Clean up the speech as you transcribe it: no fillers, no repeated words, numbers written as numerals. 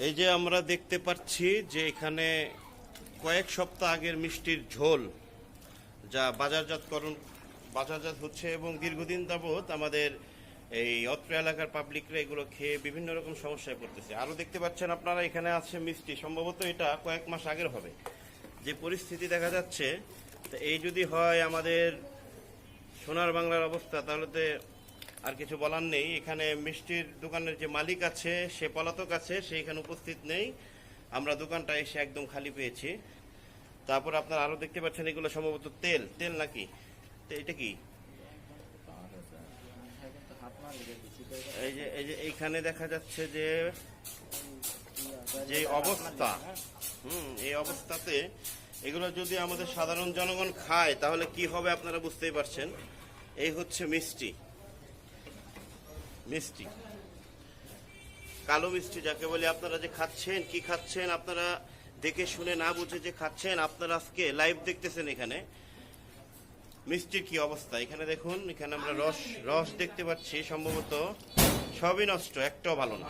এই যে আমরা দেখতে পাচ্ছি যে এখানে কয়েক সপ্তাহ আগের মিষ্টির ঝোল যা বাজারজাত হচ্ছে এবং দীর্ঘদিন যাবৎ আমাদের এই অত্র এলাকার পাবলিকরা এগুলো খেয়ে বিভিন্ন রকম সমস্যায় পড়তেছে। আরও দেখতে পাচ্ছেন আপনারা এখানে আছে মিষ্টি, সম্ভবত এটা কয়েক মাস আগের হবে। যে পরিস্থিতি দেখা যাচ্ছে, তো এই যদি হয় আমাদের সোনার বাংলার অবস্থা, তাহলে তো আর কিছু বলার নেই। এখানে মিষ্টির দোকানের যে মালিক আছে সে পলাতক আছে, সে এখানে উপস্থিত নেই। আমরা দোকানটা এসে একদম খালি পেয়েছি। তারপর আপনারা আরো দেখতে পাচ্ছেন এগুলো সম্ভবত তেল তেল নাকি, তো এটা কি? এই যে এইখানে দেখা যাচ্ছে যে যে অবস্থা, এই অবস্থাতে এগুলো যদি আমাদের সাধারণ জনগণ খায় তাহলে কি হবে আপনারা বুঝতেই পারছেন। এই হচ্ছে মিষ্টি, মিষ্টি কালো মিষ্টি যাকে বলে। আপনারা যে খাচ্ছেন, কি খাচ্ছেন আপনারা দেখে শুনে না বুঝে যে খাচ্ছেন। আপনারা আজকে লাইভ দেখতেছেন, এখানে মিষ্টির কি অবস্থা। এখানে দেখুন, এখানে আমরা রস রস দেখতে পাচ্ছি, সম্ভবত সবই নষ্ট, একটাও ভালো না।